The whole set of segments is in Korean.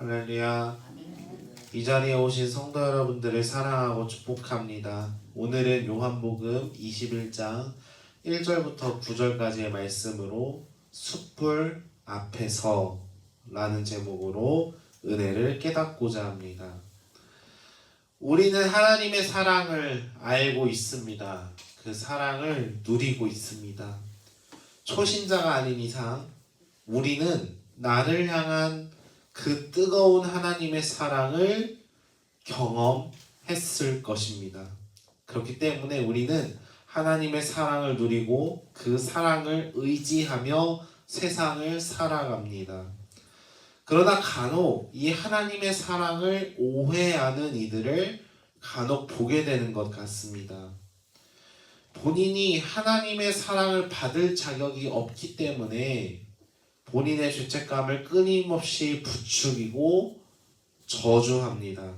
할렐루야. 이 자리에 오신 성도 여러분들을 사랑하고 축복합니다. 오늘은 요한복음 21장 1절부터 9절까지의 말씀으로 숯불 앞에서 라는 제목으로 은혜를 깨닫고자 합니다. 우리는 하나님의 사랑을 알고 있습니다. 그 사랑을 누리고 있습니다. 초신자가 아닌 이상 우리는 나를 향한 그 뜨거운 하나님의 사랑을 경험했을 것입니다. 그렇기 때문에 우리는 하나님의 사랑을 누리고 그 사랑을 의지하며 세상을 살아갑니다. 그러나 간혹 이 하나님의 사랑을 오해하는 이들을 간혹 보게 되는 것 같습니다. 본인이 하나님의 사랑을 받을 자격이 없기 때문에 본인의 죄책감을 끊임없이 부추기고 저주합니다.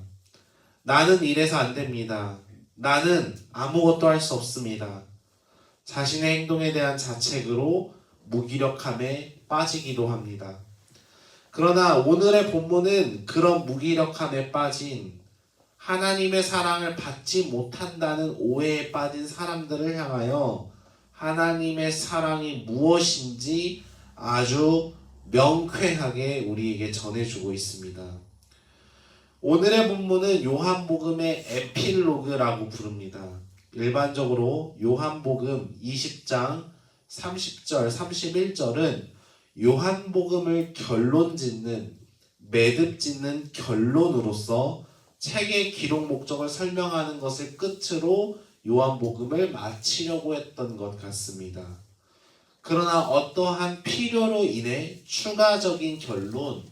나는 이래서 안 됩니다. 나는 아무것도 할 수 없습니다. 자신의 행동에 대한 자책으로 무기력함에 빠지기도 합니다. 그러나 오늘의 본문은 그런 무기력함에 빠진 하나님의 사랑을 받지 못한다는 오해에 빠진 사람들을 향하여 하나님의 사랑이 무엇인지 아주 명쾌하게 우리에게 전해주고 있습니다. 오늘의 본문은 요한복음의 에필로그라고 부릅니다. 일반적으로 요한복음 20장 30절, 31절은 요한복음을 결론짓는, 매듭짓는 결론으로서 책의 기록 목적을 설명하는 것을 끝으로 요한복음을 마치려고 했던 것 같습니다. 그러나 어떠한 필요로 인해 추가적인 결론,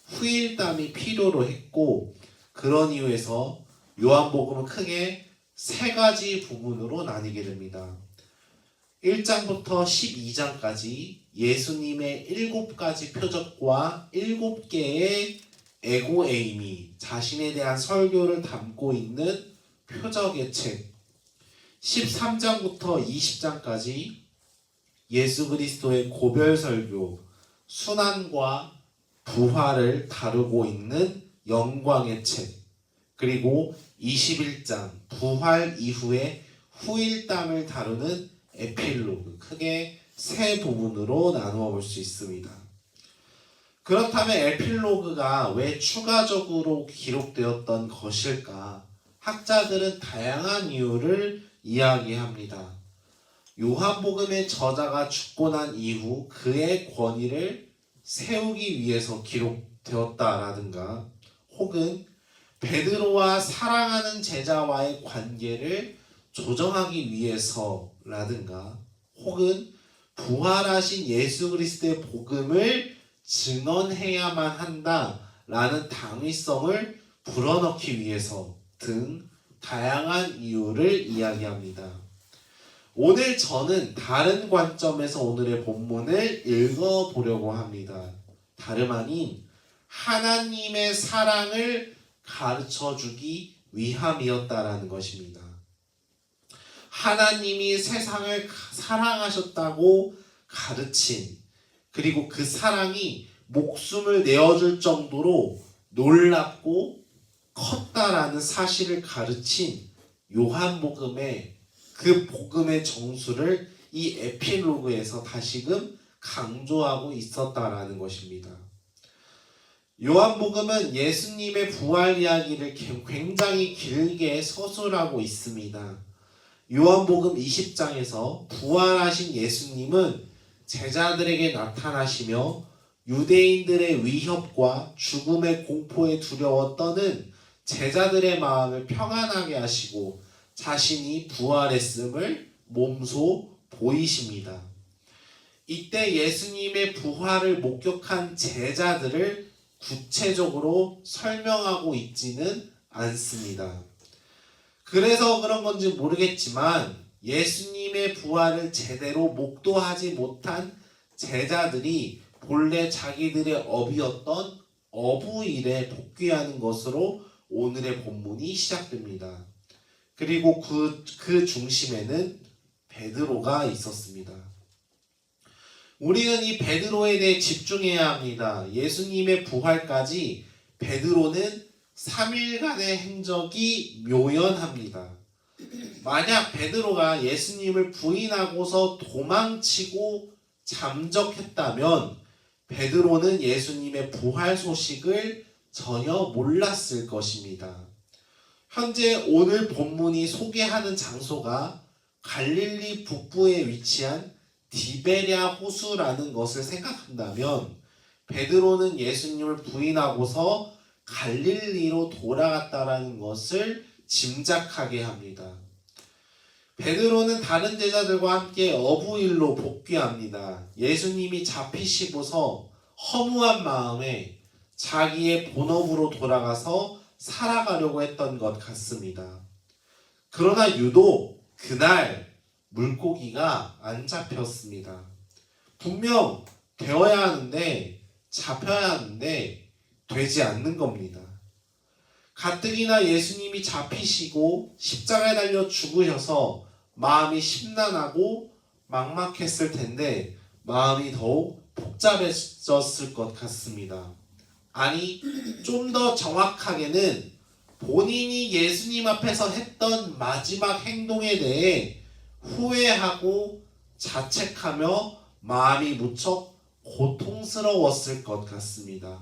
후일담이 필요로 했고, 그런 이유에서 요한복음은 크게 세 가지 부분으로 나뉘게 됩니다. 1장부터 12장까지 예수님의 7가지 표적과 7개의 에고에이미, 자신에 대한 설교를 담고 있는 표적의 책, 13장부터 20장까지 예수 그리스도의 고별 설교, 순환과 부활을 다루고 있는 영광의 책, 그리고 21장 부활 이후의 후일담을 다루는 에필로그, 크게 세 부분으로 나누어 볼 수 있습니다. 그렇다면 에필로그가 왜 추가적으로 기록되었던 것일까? 학자들은 다양한 이유를 이야기합니다. 요한복음의 저자가 죽고 난 이후 그의 권위를 세우기 위해서 기록되었다라든가, 혹은 베드로와 사랑하는 제자와의 관계를 조정하기 위해서라든가, 혹은 부활하신 예수 그리스도의 복음을 증언해야만 한다라는 당위성을 불어넣기 위해서 등 다양한 이유를 이야기합니다. 오늘 저는 다른 관점에서 오늘의 본문을 읽어보려고 합니다. 다름 아닌 하나님의 사랑을 가르쳐주기 위함이었다라는 것입니다. 하나님이 세상을 사랑하셨다고 가르친, 그리고 그 사랑이 목숨을 내어줄 정도로 놀랍고 컸다라는 사실을 가르친 요한복음의 그 복음의 정수를 이 에필로그에서 다시금 강조하고 있었다라는 것입니다. 요한복음은 예수님의 부활 이야기를 굉장히 길게 서술하고 있습니다. 요한복음 20장에서 부활하신 예수님은 제자들에게 나타나시며 유대인들의 위협과 죽음의 공포에 두려워 떠는 제자들의 마음을 평안하게 하시고 자신이 부활했음을 몸소 보이십니다. 이때 예수님의 부활을 목격한 제자들을 구체적으로 설명하고 있지는 않습니다. 그래서 그런 건지 모르겠지만 예수님의 부활을 제대로 목도하지 못한 제자들이 본래 자기들의 업이었던 어부일에 복귀하는 것으로 오늘의 본문이 시작됩니다. 그리고 그 중심에는 베드로가 있었습니다. 우리는 이 베드로에 대해 집중해야 합니다. 예수님의 부활까지 베드로는 3일간의 행적이 묘연합니다. 만약 베드로가 예수님을 부인하고서 도망치고 잠적했다면 베드로는 예수님의 부활 소식을 전혀 몰랐을 것입니다. 현재 오늘 본문이 소개하는 장소가 갈릴리 북부에 위치한 디베랴 호수라는 것을 생각한다면 베드로는 예수님을 부인하고서 갈릴리로 돌아갔다라는 것을 짐작하게 합니다. 베드로는 다른 제자들과 함께 어부일로 복귀합니다. 예수님이 잡히시고서 허무한 마음에 자기의 본업으로 돌아가서 살아가려고 했던 것 같습니다. 그러나 유독 그날 물고기가 안 잡혔습니다. 분명 되어야 하는데 잡혀야 하는데 되지 않는 겁니다. 가뜩이나 예수님이 잡히시고 십자가에 달려 죽으셔서 마음이 심란하고 막막했을 텐데 마음이 더욱 복잡해졌을 것 같습니다. 아니, 좀 더 정확하게는 본인이 예수님 앞에서 했던 마지막 행동에 대해 후회하고 자책하며 마음이 무척 고통스러웠을 것 같습니다.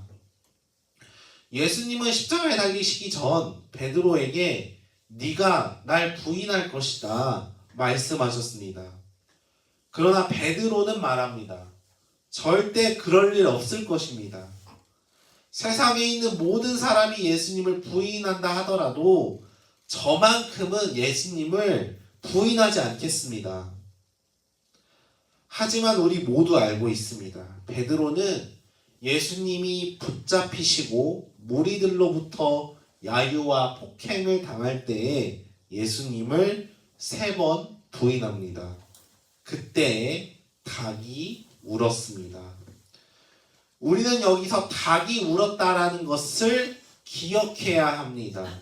예수님은 십자가에 달리시기 전 베드로에게 네가 날 부인할 것이다 말씀하셨습니다. 그러나 베드로는 말합니다. 절대 그럴 일 없을 것입니다. 세상에 있는 모든 사람이 예수님을 부인한다 하더라도 저만큼은 예수님을 부인하지 않겠습니다. 하지만 우리 모두 알고 있습니다. 베드로는 예수님이 붙잡히시고 무리들로부터 야유와 폭행을 당할 때에 예수님을 3번 부인합니다. 그때에 닭이 울었습니다. 우리는 여기서 닭이 울었다라는 것을 기억해야 합니다.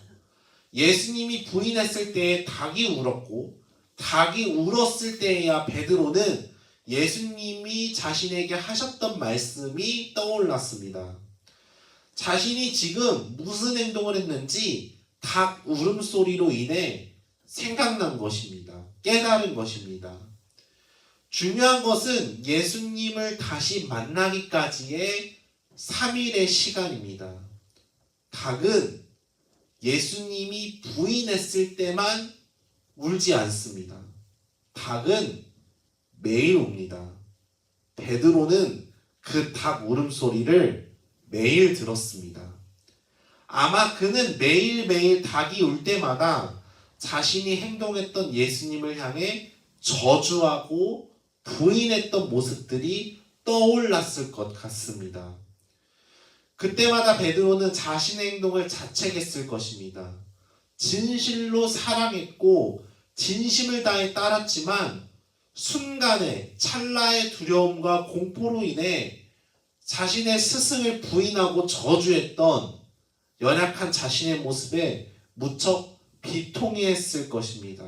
예수님이 부인했을 때에 닭이 울었고 닭이 울었을 때에야 베드로는 예수님이 자신에게 하셨던 말씀이 떠올랐습니다. 자신이 지금 무슨 행동을 했는지 닭 울음소리로 인해 생각난 것입니다. 깨달은 것입니다. 중요한 것은 예수님을 다시 만나기까지의 3일의 시간입니다. 닭은 예수님이 부인했을 때만 울지 않습니다. 닭은 매일 웁니다. 베드로는 그 닭 울음소리를 매일 들었습니다. 아마 그는 매일매일 닭이 울 때마다 자신이 행동했던 예수님을 향해 저주하고 부인했던 모습들이 떠올랐을 것 같습니다. 그때마다 베드로는 자신의 행동을 자책했을 것입니다. 진실로 사랑했고 진심을 다해 따랐지만 순간에 찰나의 두려움과 공포로 인해 자신의 스승을 부인하고 저주했던 연약한 자신의 모습에 무척 비통해했을 것입니다.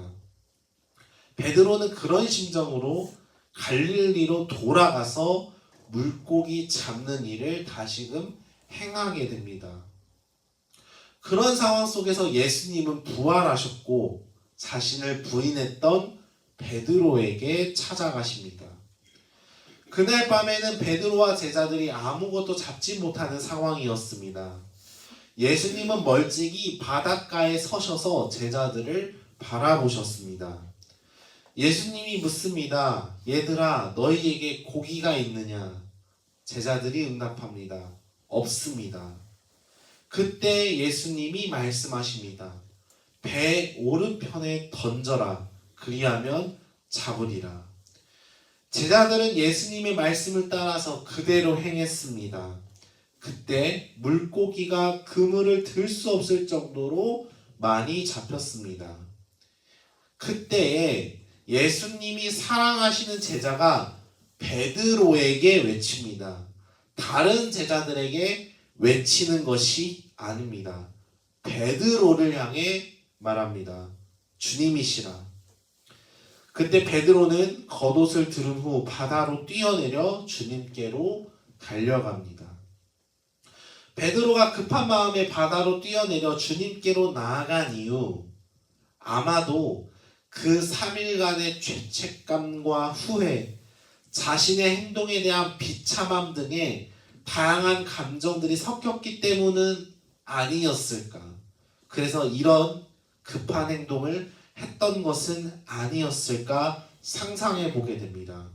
베드로는 그런 심정으로 갈릴리로 돌아가서 물고기 잡는 일을 다시금 행하게 됩니다. 그런 상황 속에서 예수님은 부활하셨고 자신을 부인했던 베드로에게 찾아가십니다. 그날 밤에는 베드로와 제자들이 아무것도 잡지 못하는 상황이었습니다. 예수님은 멀찍이 바닷가에 서셔서 제자들을 바라보셨습니다. 예수님이 묻습니다. 얘들아, 너희에게 고기가 있느냐? 제자들이 응답합니다. 없습니다. 그때 예수님이 말씀하십니다. 배 오른편에 던져라. 그리하면 잡으리라. 제자들은 예수님의 말씀을 따라서 그대로 행했습니다. 그때 물고기가 그물을 들 수 없을 정도로 많이 잡혔습니다. 그때에 예수님이 사랑하시는 제자가 베드로에게 외칩니다. 다른 제자들에게 외치는 것이 아닙니다. 베드로를 향해 말합니다. 주님이시라. 그때 베드로는 겉옷을 들은 후 바다로 뛰어내려 주님께로 달려갑니다. 베드로가 급한 마음에 바다로 뛰어내려 주님께로 나아간 이유, 아마도 그 3일간의 죄책감과 후회, 자신의 행동에 대한 비참함 등의 다양한 감정들이 섞였기 때문은 아니었을까. 그래서 이런 급한 행동을 했던 것은 아니었을까 상상해 보게 됩니다.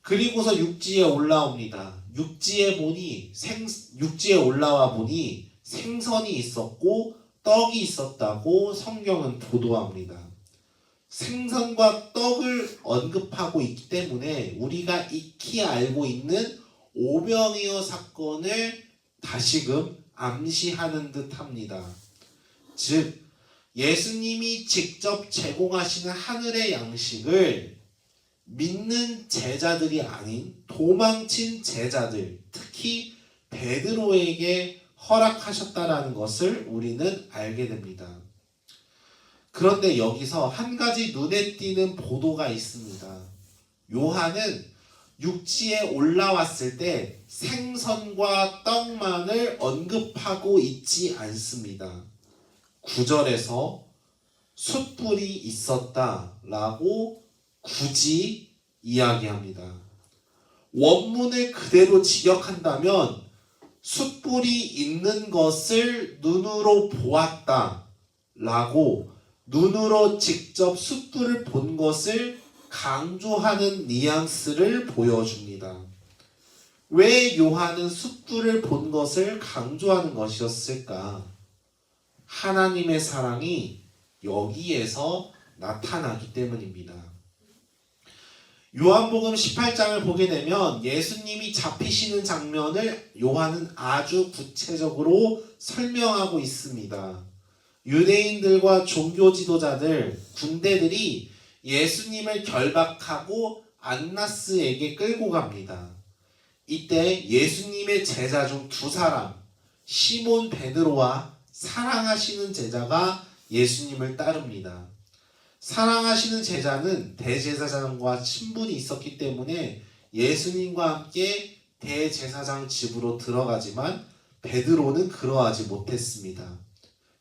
그리고서 육지에 올라옵니다. 육지에 올라와 보니 생선이 있었고 떡이 있었다고 성경은 보도합니다. 생선과 떡을 언급하고 있기 때문에 우리가 익히 알고 있는 오병이어 사건을 다시금 암시하는 듯합니다. 즉 예수님이 직접 제공하시는 하늘의 양식을 믿는 제자들이 아닌 도망친 제자들, 특히 베드로에게 허락하셨다라는 것을 우리는 알게 됩니다. 그런데 여기서 한 가지 눈에 띄는 보도가 있습니다. 요한은 육지에 올라왔을 때 생선과 떡만을 언급하고 있지 않습니다. 9절에서 숯불이 있었다라고 굳이 이야기합니다. 원문을 그대로 직역한다면 숯불이 있는 것을 눈으로 보았다라고 눈으로 직접 숯불을 본 것을 강조하는 뉘앙스를 보여줍니다. 왜 요한은 숯불을 본 것을 강조하는 것이었을까? 하나님의 사랑이 여기에서 나타나기 때문입니다. 요한복음 18장을 보게 되면 예수님이 잡히시는 장면을 요한은 아주 구체적으로 설명하고 있습니다. 유대인들과 종교 지도자들, 군대들이 예수님을 결박하고 안나스에게 끌고 갑니다. 이때 예수님의 제자 중 두 사람, 시몬 베드로와 사랑하시는 제자가 예수님을 따릅니다. 사랑하시는 제자는 대제사장과 친분이 있었기 때문에 예수님과 함께 대제사장 집으로 들어가지만 베드로는 그러하지 못했습니다.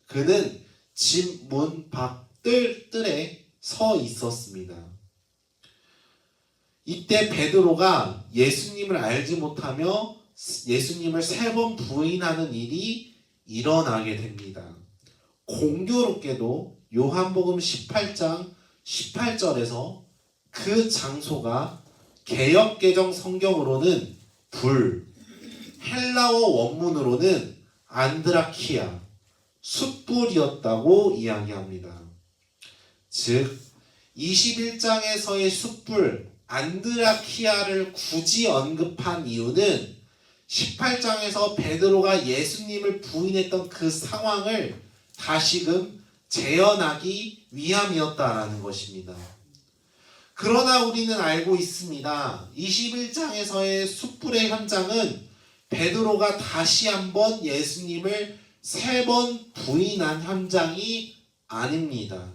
그는 집 문 밖 뜰에 서 있었습니다. 이때 베드로가 예수님을 알지 못하며 예수님을 3번 부인하는 일이 일어나게 됩니다. 공교롭게도 요한복음 18장 18절에서 그 장소가 개역개정 성경으로는 불, 헬라어 원문으로는 안드라키아, 숯불이었다고 이야기합니다. 즉 21장에서의 숯불, 안드라키아를 굳이 언급한 이유는 18장에서 베드로가 예수님을 부인했던 그 상황을 다시금 재현하기 위함이었다라는 것입니다. 그러나 우리는 알고 있습니다. 21장에서의 숯불의 현장은 베드로가 다시 한번 예수님을 3번 부인한 현장이 아닙니다.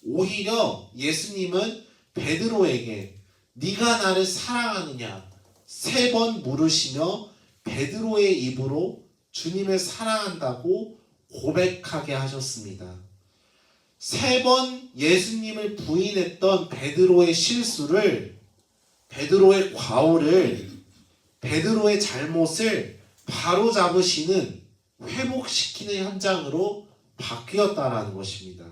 오히려 예수님은 베드로에게 네가 나를 사랑하느냐 3번 물으시며 베드로의 입으로 주님을 사랑한다고 고백하게 하셨습니다. 3번 예수님을 부인했던 베드로의 실수를, 베드로의 과오를, 베드로의 잘못을 바로잡으시는, 회복시키는 현장으로 바뀌었다라는 것입니다.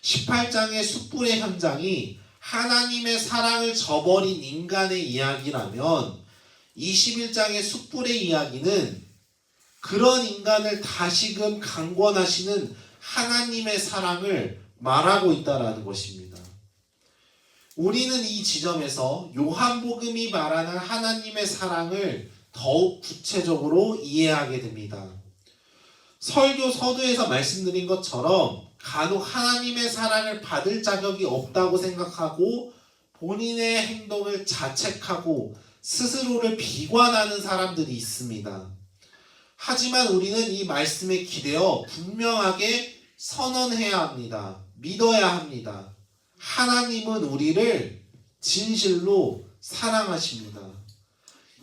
18장의 숯불의 현장이 하나님의 사랑을 저버린 인간의 이야기라면 21장의 숯불의 이야기는 그런 인간을 다시금 강권하시는 하나님의 사랑을 말하고 있다라는 것입니다. 우리는 이 지점에서 요한복음이 말하는 하나님의 사랑을 더욱 구체적으로 이해하게 됩니다. 설교 서두에서 말씀드린 것처럼 간혹 하나님의 사랑을 받을 자격이 없다고 생각하고 본인의 행동을 자책하고 스스로를 비관하는 사람들이 있습니다. 하지만 우리는 이 말씀에 기대어 분명하게 선언해야 합니다. 믿어야 합니다. 하나님은 우리를 진실로 사랑하십니다.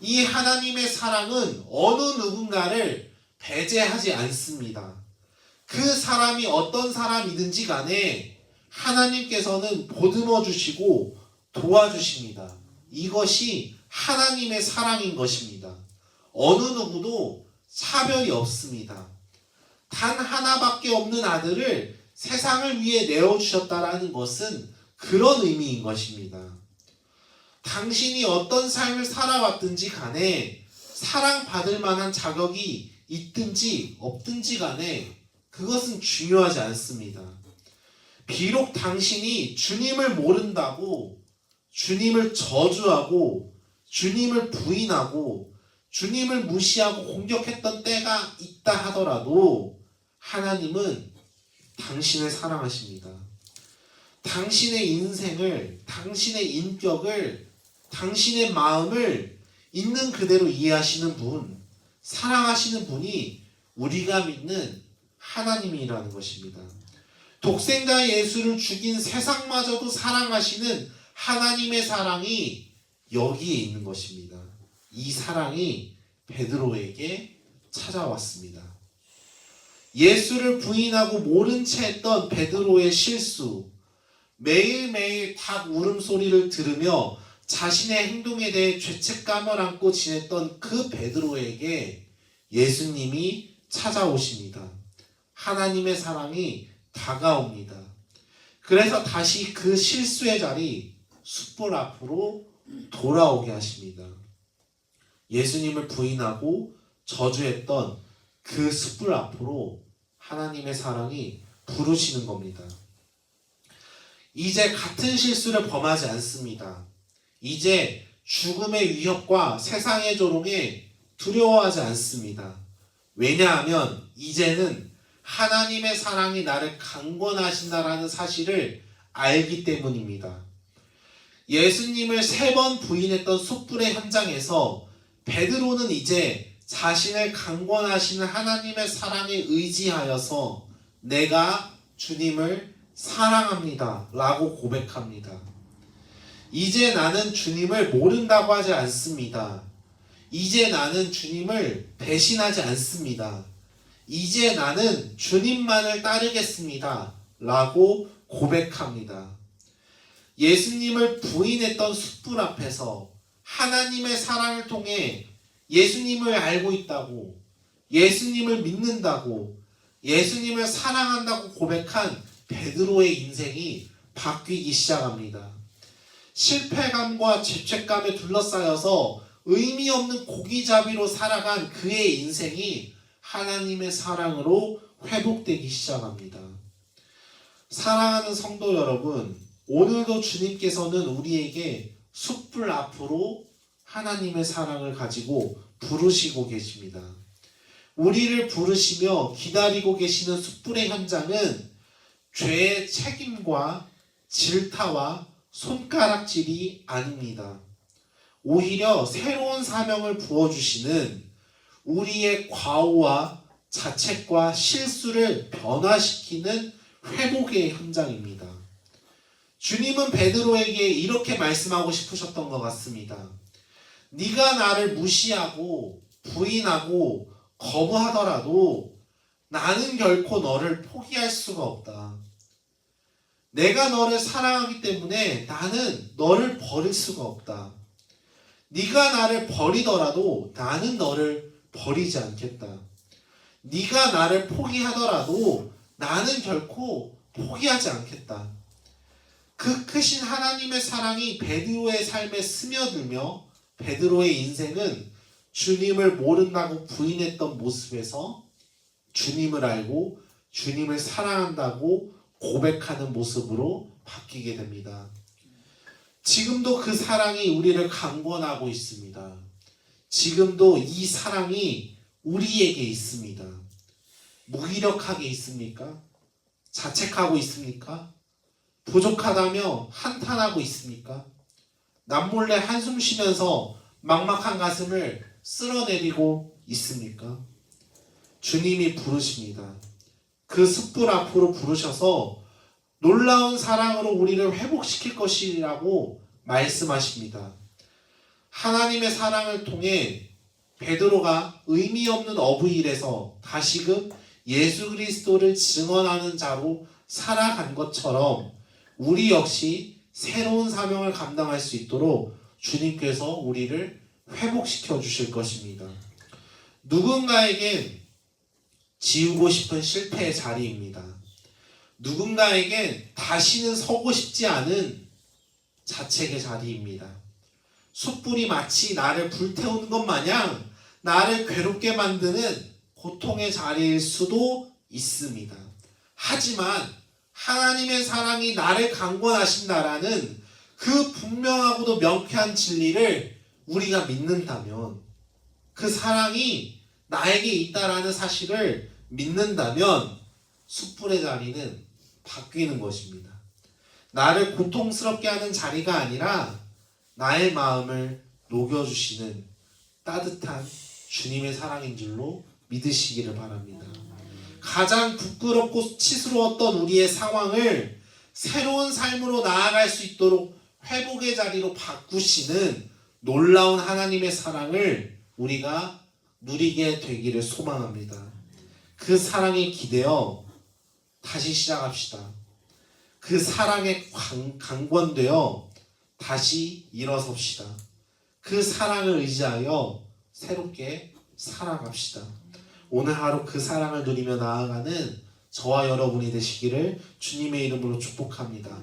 이 하나님의 사랑은 어느 누군가를 배제하지 않습니다. 그 사람이 어떤 사람이든지 간에 하나님께서는 보듬어 주시고 도와주십니다. 이것이 하나님의 사랑인 것입니다. 어느 누구도 차별이 없습니다. 단 하나밖에 없는 아들을 세상을 위해 내어주셨다라는 것은 그런 의미인 것입니다. 당신이 어떤 삶을 살아왔든지 간에 사랑받을 만한 자격이 있든지 없든지 간에 그것은 중요하지 않습니다. 비록 당신이 주님을 모른다고 주님을 저주하고 주님을 부인하고 주님을 무시하고 공격했던 때가 있다 하더라도 하나님은 당신을 사랑하십니다. 당신의 인생을, 당신의 인격을, 당신의 마음을 있는 그대로 이해하시는 분, 사랑하시는 분이 우리가 믿는 하나님이라는 것입니다. 독생자 예수를 죽인 세상마저도 사랑하시는 하나님의 사랑이 여기에 있는 것입니다. 이 사랑이 베드로에게 찾아왔습니다. 예수를 부인하고 모른 채 했던 베드로의 실수, 매일매일 닭 울음소리를 들으며 자신의 행동에 대해 죄책감을 안고 지냈던 그 베드로에게 예수님이 찾아오십니다. 하나님의 사랑이 다가옵니다. 그래서 다시 그 실수의 자리, 숯불 앞으로 돌아오게 하십니다. 예수님을 부인하고 저주했던 그 숯불 앞으로 하나님의 사랑이 부르시는 겁니다. 이제 같은 실수를 범하지 않습니다. 이제 죽음의 위협과 세상의 조롱에 두려워하지 않습니다. 왜냐하면 이제는 하나님의 사랑이 나를 강권하신다라는 사실을 알기 때문입니다. 예수님을 3번 부인했던 숯불의 현장에서 베드로는 이제 자신을 강권하시는 하나님의 사랑에 의지하여서 내가 주님을 사랑합니다 라고 고백합니다. 이제 나는 주님을 모른다고 하지 않습니다. 이제 나는 주님을 배신하지 않습니다. 이제 나는 주님만을 따르겠습니다 라고 고백합니다. 예수님을 부인했던 숯불 앞에서 하나님의 사랑을 통해 예수님을 알고 있다고, 예수님을 믿는다고, 예수님을 사랑한다고 고백한 베드로의 인생이 바뀌기 시작합니다. 실패감과 죄책감에 둘러싸여서 의미 없는 고기잡이로 살아간 그의 인생이 하나님의 사랑으로 회복되기 시작합니다. 사랑하는 성도 여러분, 오늘도 주님께서는 우리에게 숯불 앞으로 하나님의 사랑을 가지고 부르시고 계십니다. 우리를 부르시며 기다리고 계시는 숯불의 현장은 죄의 책임과 질타와 손가락질이 아닙니다. 오히려 새로운 사명을 부어주시는 우리의 과오와 자책과 실수를 변화시키는 회복의 현장입니다. 주님은 베드로에게 이렇게 말씀하고 싶으셨던 것 같습니다. 네가 나를 무시하고 부인하고 거부하더라도 나는 결코 너를 포기할 수가 없다. 내가 너를 사랑하기 때문에 나는 너를 버릴 수가 없다. 네가 나를 버리더라도 나는 너를 버리지 않겠다. 네가 나를 포기하더라도 나는 결코 포기하지 않겠다. 그 크신 하나님의 사랑이 베드로의 삶에 스며들며 베드로의 인생은 주님을 모른다고 부인했던 모습에서 주님을 알고 주님을 사랑한다고 고백하는 모습으로 바뀌게 됩니다. 지금도 그 사랑이 우리를 강권하고 있습니다. 지금도 이 사랑이 우리에게 있습니다. 무기력하게 있습니까? 자책하고 있습니까? 부족하다며 한탄하고 있습니까? 남몰래 한숨 쉬면서 막막한 가슴을 쓸어내리고 있습니까? 주님이 부르십니다. 그 숯불 앞으로 부르셔서 놀라운 사랑으로 우리를 회복시킬 것이라고 말씀하십니다. 하나님의 사랑을 통해 베드로가 의미 없는 어부일에서 다시금 예수 그리스도를 증언하는 자로 살아간 것처럼 우리 역시 새로운 사명을 감당할 수 있도록 주님께서 우리를 회복시켜 주실 것입니다. 누군가에겐 지우고 싶은 실패의 자리입니다. 누군가에겐 다시는 서고 싶지 않은 자책의 자리입니다. 숯불이 마치 나를 불태우는 것 마냥 나를 괴롭게 만드는 고통의 자리일 수도 있습니다. 하지만 하나님의 사랑이 나를 강권하신다라는 그 분명하고도 명쾌한 진리를 우리가 믿는다면, 그 사랑이 나에게 있다라는 사실을 믿는다면 숯불의 자리는 바뀌는 것입니다. 나를 고통스럽게 하는 자리가 아니라 나의 마음을 녹여주시는 따뜻한 주님의 사랑인 줄로 믿으시기를 바랍니다. 가장 부끄럽고 치스러웠던 우리의 상황을 새로운 삶으로 나아갈 수 있도록 회복의 자리로 바꾸시는 놀라운 하나님의 사랑을 우리가 누리게 되기를 소망합니다. 그 사랑에 기대어 다시 시작합시다. 그 사랑에 강권되어 다시 일어섭시다. 그 사랑을 의지하여 새롭게 살아갑시다. 오늘 하루 그 사랑을 누리며 나아가는 저와 여러분이 되시기를 주님의 이름으로 축복합니다.